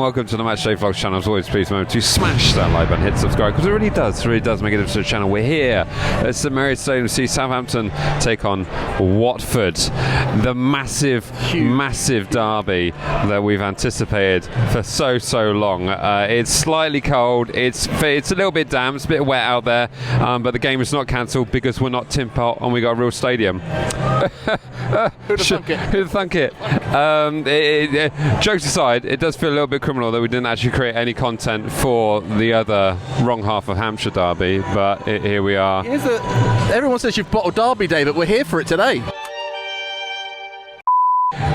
welcome to the MatchDayVlogs channel. As always, please remember to smash that like button, hit subscribe, because it really does make a difference to the channel. We're here at St Mary's Stadium to see Southampton take on Watford. The massive derby that we've anticipated for so long. It's slightly cold, it's a little bit damp, it's a bit wet out there, but the game is not cancelled because we're not tin pot and we got a real stadium. Who'd have thunk it? Jokes aside, it does feel a little bit criminal that we didn't actually create any content for the other wrong half of Hampshire derby, but here we are. Everyone says you've bottled Derby Day, but we're here for it today.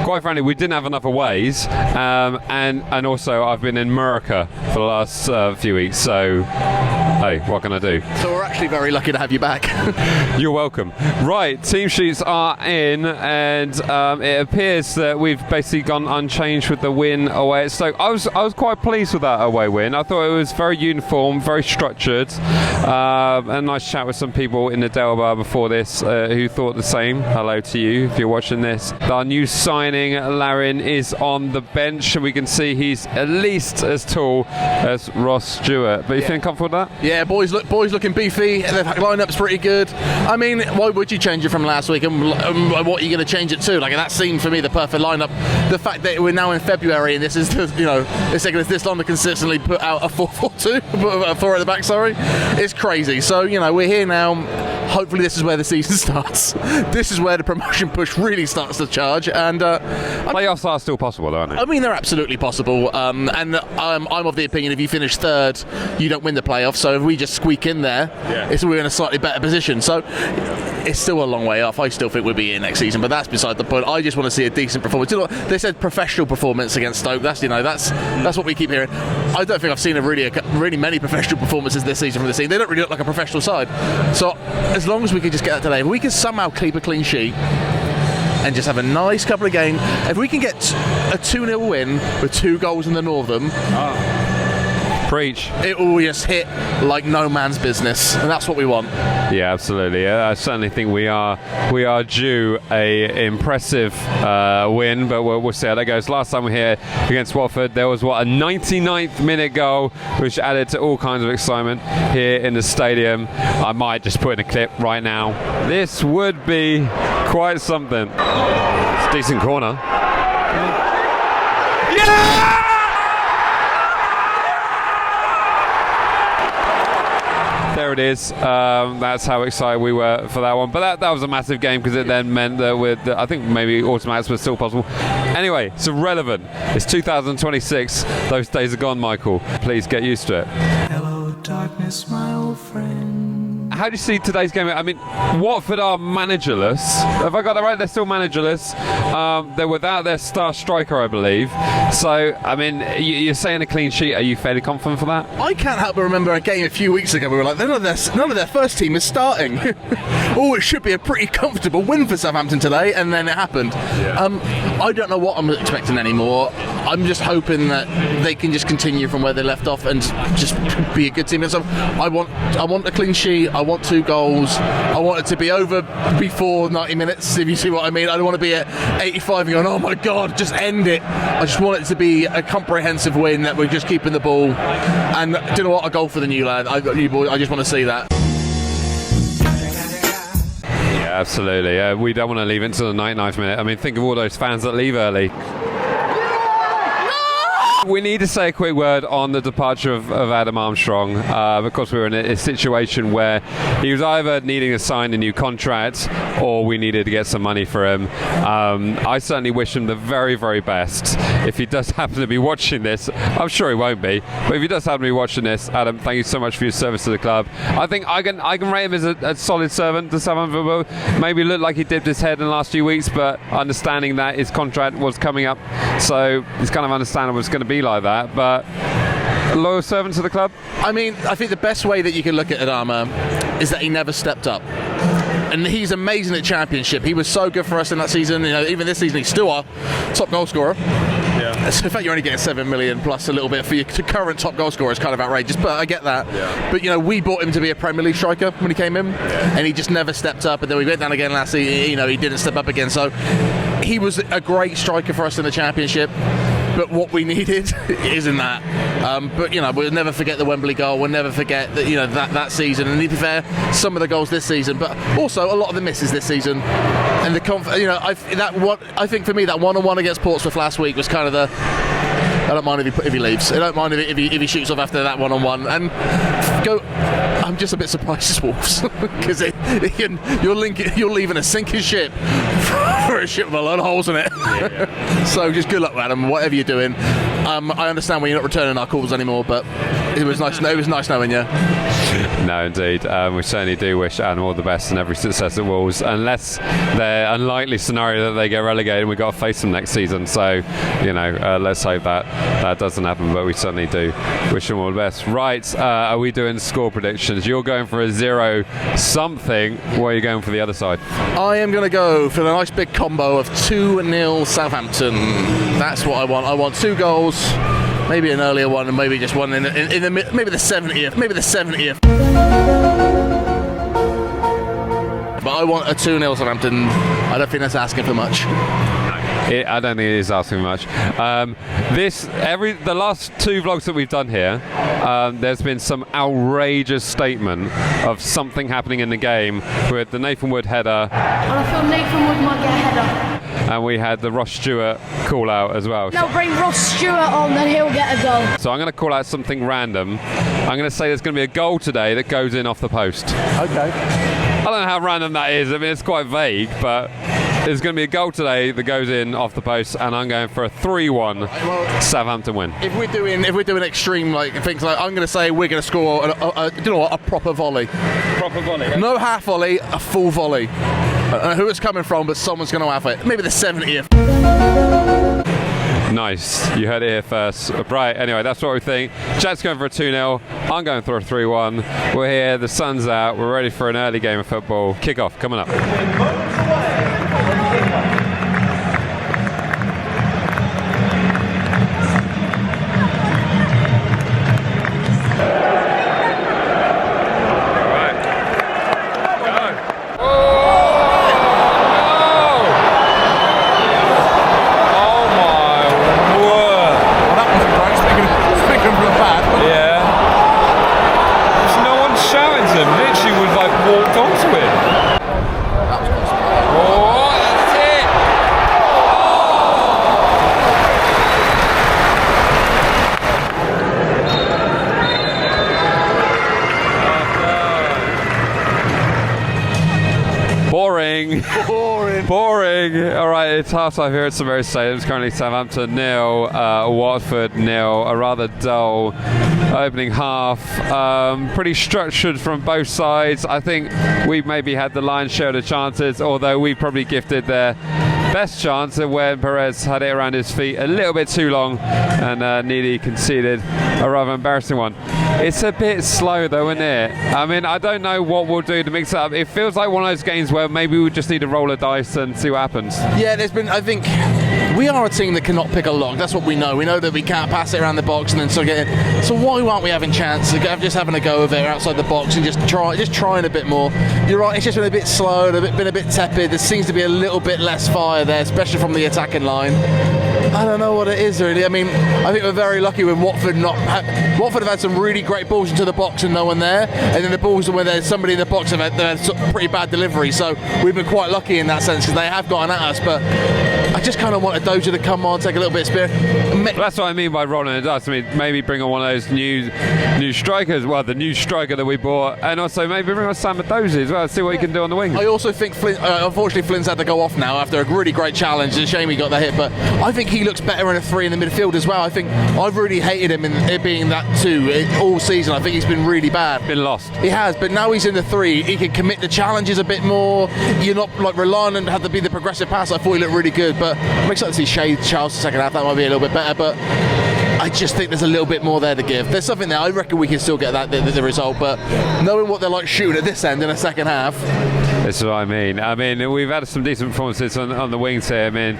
Quite frankly, we didn't have enough aways, and also I've been in America for the last few weeks, so hey, what can I do? So we're actually very lucky to have you back. You're welcome. Right, team sheets are in, and it appears that we've basically gone unchanged with the win away at Stoke. I was quite pleased with that away win. I thought it was very uniform, very structured. A nice chat with some people in the Del Bar before this who thought the same. Hello to you if you're watching this. Our new signing, Larin, is on the bench, and we can see he's at least as tall as Ross Stewart. But you feeling comfortable with that? Yeah, boys looking beefy. The lineup's pretty good. I mean, why would you change it from last week? And what are you going to change it to? Like, that seemed for me the perfect lineup. The fact that we're now in February and this is, it's taken us this long to consistently put out a 4-4-2, 4 at the back. Sorry, it's crazy. So we're here now. Hopefully, this is where the season starts. This is where the promotion push really starts to charge. And playoffs are still possible, aren't they? I mean, they're absolutely possible. I'm of the opinion if you finish third, you don't win the playoffs. So if we just squeak in there, we're in a slightly better position. So it's still a long way off. I still think we'll be here next season, but that's beside the point. I just want to see a decent performance. They said professional performance against Stoke. That's what we keep hearing. I don't think I've seen really many professional performances this season from the team. They don't really look like a professional side. So as long as we can just get that today, if we can somehow keep a clean sheet and just have a nice couple of games, if we can get a 2-0 win with 2 goals in the Northern, preach. It will just hit like no man's business, and that's what we want. Yeah, absolutely. I certainly think we are due a impressive win, but we'll see how that goes. Last time we were here against Watford, there was a 99th minute goal, which added to all kinds of excitement here in the stadium. I might just put in a clip right now. This would be quite something. It's a decent corner. Yeah! There it is. That's how excited we were for that one. But that was a massive game because it then meant that I think maybe automatics were still possible. Anyway, it's irrelevant. It's 2026. Those days are gone, Michael. Please get used to it. Hello, darkness, my old friend. How do you see today's game? I mean, Watford are managerless. Have I got that right? They're still managerless. They're without their star striker, I believe. So, I mean, you're saying a clean sheet. Are you fairly confident for that? I can't help but remember a game a few weeks ago. We were like, none of their first team is starting. It should be a pretty comfortable win for Southampton today, and then it happened. Yeah. I don't know what I'm expecting anymore. I'm just hoping that they can just continue from where they left off and just be a good team. So I want a clean sheet. I want 2 goals. I want it to be over before 90 minutes, if you see what I mean. I don't want to be at 85 and going, oh my God, just end it. I just want it to be a comprehensive win that we're just keeping the ball. And do you know what? A goal for the new lad. I just want to see that. Yeah, absolutely. We don't want to leave it until the 99th minute. I mean, think of all those fans that leave early. We need to say a quick word on the departure of Adam Armstrong because we were in a situation where he was either needing to sign a new contract or we needed to get some money for him. I certainly wish him the very, very best. If he does happen to be watching this, I'm sure he won't be, but if he does happen to be watching this, Adam, thank you so much for your service to the club. I think I can rate him as a solid servant to Southampton. Maybe looked like he dipped his head in the last few weeks, but understanding that his contract was coming up, so it's kind of understandable it's going to be like that, but a loyal servant to the club. I mean, I think the best way that you can look at Adama is that he never stepped up. And he's amazing at Championship. He was so good for us in that season. Even this season, he's still our top goal scorer. Yeah. So in fact, you're only getting 7 million plus a little bit for your current top goal scorer is kind of outrageous. But I get that. Yeah. But we bought him to be a Premier League striker when he came in, and he just never stepped up. And then we went down again last season. He didn't step up again. So he was a great striker for us in the Championship. but what we needed isn't that. But you know, we'll never forget the Wembley goal. We'll never forget that, you know, that season. And to be fair, some of the goals this season, but also a lot of the misses this season. And the you know, I think for me that 1-on-1 against Portsmouth last week was kind of the. I don't mind if he leaves. I don't mind if he shoots off after that 1-on-1. And I'm just a bit surprised it's Wolves because you're leaving a sinking ship for a ship with a lot of holes in it. Yeah. So just good luck, Adam. Whatever you're doing. I understand when you're not returning our calls anymore, but it was nice. It was nice knowing you. No, indeed. We certainly do wish Adam all the best and every success at Wolves, unless the unlikely scenario that they get relegated and we've got to face them next season. So, you know, let's hope that doesn't happen, but we certainly do wish them all the best. Right, are we doing score predictions? You're going for a 0-something. What are you going for the other side? I am going to go for the nice big combo of 2-0 Southampton. That's what I want. I want 2 goals. Maybe an earlier one, and maybe just one in the maybe the 70th. Maybe the 70th. But I want a 2-0 Southampton. I don't think that's asking for much. I don't think it is asking much. The last 2 vlogs that we've done here, there's been some outrageous statement of something happening in the game with the Nathan Wood header. And I feel Nathan Wood might get a header. And we had the Ross Stewart call out as well. No, bring Ross Stewart on, then he'll get a goal. So I'm going to call out something random. I'm going to say there's going to be a goal today that goes in off the post. Okay. I don't know how random that is. I mean, it's quite vague, but there's going to be a goal today that goes in off the post, and I'm going for a 3-1 Southampton win. If we're doing extreme things, like I'm going to say we're going to score a proper volley. Proper volley. No half volley, a full volley. I don't know who it's coming from, but someone's going to have it. Maybe the 70th. Nice. You heard it here first. Right, anyway, that's what we think. Jack's going for a 2-0. I'm going for a 3-1. We're here, the sun's out. We're ready for an early game of football. Kick-off coming up. Boring. All right, it's half-time here at St Mary's Stadium. It's currently Southampton 0, Watford 0. A rather dull opening half. Pretty structured from both sides. I think we've maybe had the lion's share of the chances, although we probably gifted their best chance of when Perez had it around his feet a little bit too long and nearly conceded a rather embarrassing one. It's a bit slow though, isn't it? I mean, I don't know what we'll do to mix it up. It feels like one of those games where maybe we just need to roll a dice and see what happens. Yeah, I think we are a team that cannot pick a lock. That's what we know. We know that we can't pass it around the box and then sort of get it. So why aren't we having chance of just having a go of it outside the box and just trying a bit more? You're right, it's just been a bit slow, been a bit tepid. There seems to be a little bit less fire there, especially from the attacking line. I don't know what it is really. I mean, I think we're very lucky when Watford have had some really great balls into the box and no one there, and then the balls when there's somebody in the box have had pretty bad delivery. So we've been quite lucky in that sense because they have gotten at us. But I just kind of want a Doja to come on, take a little bit of spirit. Well, that's what I mean by rolling the dice. I mean, maybe bring on one of those new strikers. Well, the new striker that we bought, and also maybe bring on Sam Doja as well. See what he can do on the wing. I also think unfortunately Flynn's had to go off now after a really great challenge. It's a shame he got that hit, but I think he looks better in a 3 in the midfield as well. I think I've really hated him in it being that 2 all season. I think he's been really bad. Been lost. He has, but now he's in the 3. He can commit the challenges a bit more. You're not like relying on have to be the progressive pass. I thought he looked really good, but I'm excited to see Shade Charles the second half. That might be a little bit better, but I just think there's a little bit more there to give. There's something there. I reckon we can still get the result, but knowing what they're like shooting at this end in a second half, This is what I mean. I mean, we've had some decent performances on the wings here. I mean,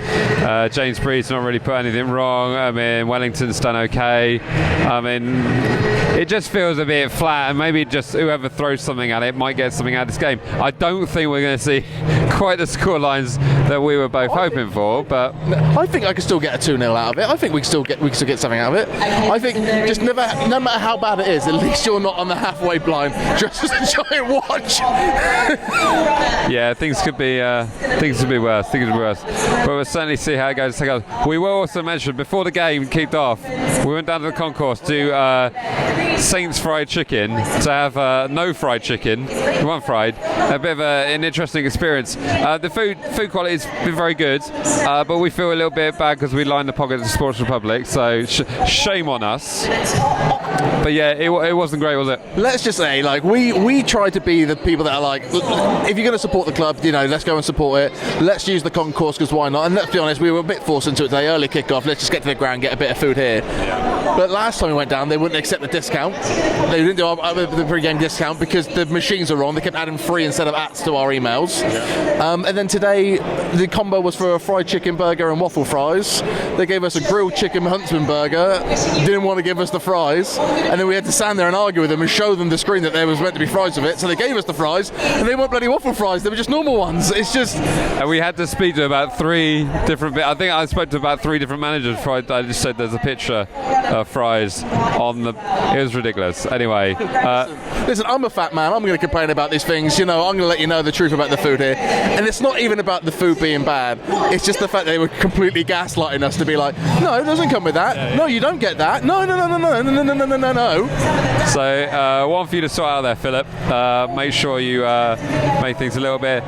James Breed's not really put anything wrong. I mean, Wellington's done okay. I mean, it just feels a bit flat, and maybe just whoever throws something at it might get something out of this game. I don't think we're going to see quite the scorelines that we were both hoping for, but I think I can still get a 2-0 out of it. I think we can still get something out of it. I think just no matter how bad it is, at least you're not on the halfway blind. Just enjoy and watch. Yeah, things could be worse. But we'll certainly see how it goes. We will also mention before the game kicked off, we went down to the concourse to Saints Fried Chicken to have no fried chicken, one fried. A bit of an interesting experience. The food quality has been very good, but we feel a little bit bad because we lined the pocket of the Sports Republic. So shame on us. But yeah, it wasn't great, was it? Let's just say, like, we try to be the people that are like, if you're going to support the club, you know, let's go and support it. Let's use the concourse because why not? And let's be honest, we were a bit forced into it today. Early kick-off. Let's just get to the ground, get a bit of food here. But last time we went down, they wouldn't accept the discount. They didn't do the pre-game discount because the machines are wrong. They kept adding free instead of ats to our emails. And then today, the combo was for a fried chicken burger and waffle fries. They gave us a grilled chicken huntsman burger. Didn't want to give us the fries. And then we had to stand there and argue with them and show them the screen that there was meant to be fries with it. So they gave us the fries, and they weren't bloody waffle fries. They were just normal ones. It's just... And we had to speak to about 3 different... I think I spoke to about 3 different managers. I just said there's a picture of fries on the... It was ridiculous. Anyway... Listen, I'm a fat man. I'm going to complain about these things. You know, I'm going to let you know the truth about the food here. And it's not even about the food being bad. It's just the fact they were completely gaslighting us to be like, no, it doesn't come with that. No, you don't get that. No. So, one for you to sort out there, Philip. Make sure you make things a little bit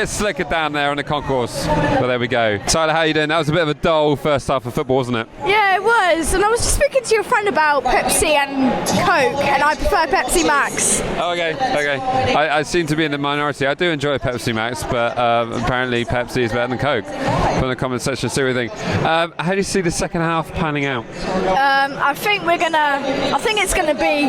slicker down there on the concourse. But there we go. Cyle, how you doing? That was a bit of a dull first half of football, wasn't it? Yeah, it was. And I was just speaking to your friend about Pepsi and Coke, and I prefer Pepsi Max. Oh, okay. I seem to be in the minority. I do enjoy Pepsi Max, but apparently Pepsi is better than Coke. Put in the comment section, see what you think. How do you see the second half panning out? I think it's gonna be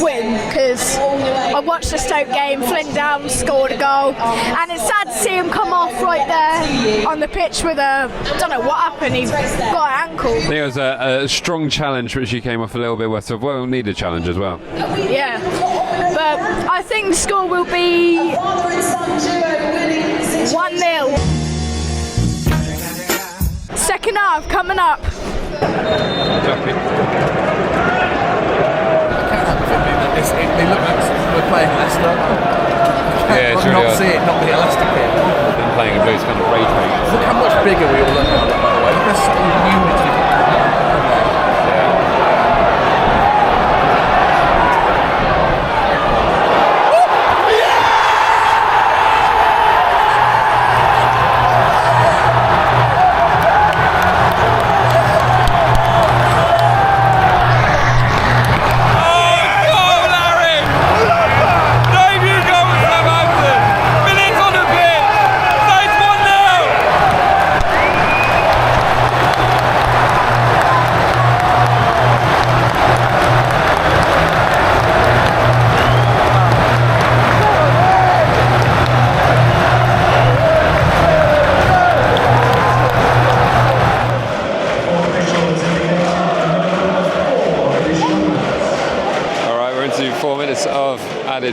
win, because I watched the Stoke game. Flint Down scored a goal, and it's sad to see him come off right there on the pitch with I don't know what happened. He got an ankle. I think it was a strong challenge which he came off a little bit worse of. Well, needed challenge as well. Yeah, but I think the score will be 1-0. Second half coming up. They look like we're playing Leicester. Yeah, it's really not see it, not be a Leicester kid. Been playing a blues kind of rage. Look how much bigger we all look now, by the way. Look at the unity.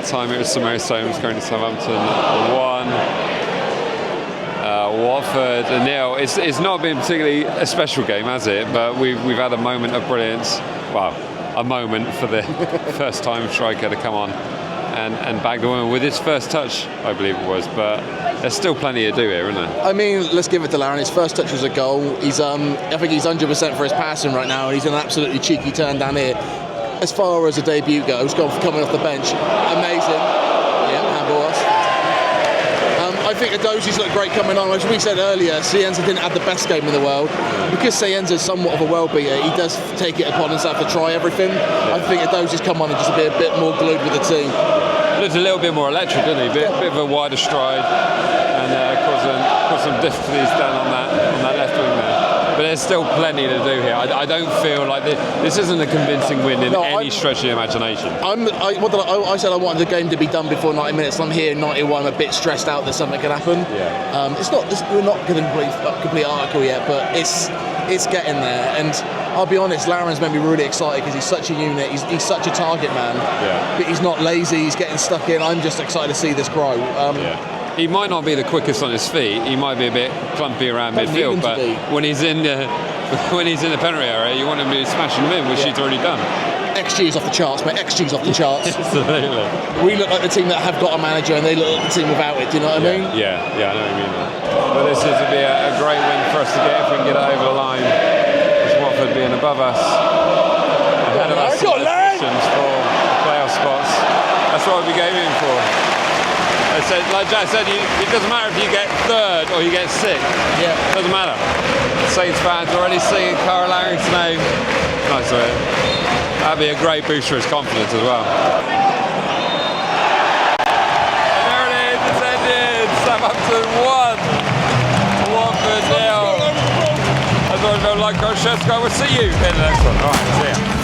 Time it was St Stones going to Southampton 1, Watford 0. It's not been particularly a special game, has it? But we've had a moment of brilliance. Well, a moment for the first time striker to come on and bag the woman with his first touch, I believe it was. But there's still plenty to do here, isn't there? I mean, let's give it to Larin. His first touch was a goal. I think he's 100% for his passing right now, and he's an absolutely cheeky turn down here. As far as a debut goes, coming off the bench, amazing. Yeah, handball us. I think Adozzi's looked great coming on. As we said earlier, Cienza didn't have the best game in the world. Because Cienza's somewhat of a world beater, he does take it upon himself to try everything. I think Adozzi's come on and just be a bit more glued with the team. Looked a little bit more electric, didn't he? Bit of a wider stride, and caused some difficulties down on that left wing there. but there's still plenty to do here. I don't feel like this isn't a convincing win in any stretch of the imagination. I said I wanted the game to be done before 90 minutes. I'm here 91, a bit stressed out that something could happen. Yeah. We're not going to complete article yet, but it's getting there. And I'll be honest, Larin's made me really excited because he's such a unit. He's such a target man. Yeah. But he's not lazy. He's getting stuck in. I'm just excited to see this grow. He might not be the quickest on his feet. He might be a bit clumpy around midfield, but when he's in the penalty area, you want him to be smashing them in, which he's already done. XG is off the charts, mate. XG is off the charts. Absolutely. We look like the team that have got a manager, and they look like the team without it. Do you know what I mean? Yeah, I know what you mean. But this is to be a great win for us to get if we can get it over the line. With Watford being above us, ahead of us in positions for the playoff spots. That's what we gave him for. I said, like Jack said, it doesn't matter if you get third or you get sixth. Yeah. It doesn't matter. Saints fans already singing Cyle Larin's name. Nice of it. That'd be a great boost for his confidence as well. And there it is, it's ended. Southampton 1, Watford 0. As always, like, share, subscribe. We'll see you in the next one. All right, see ya.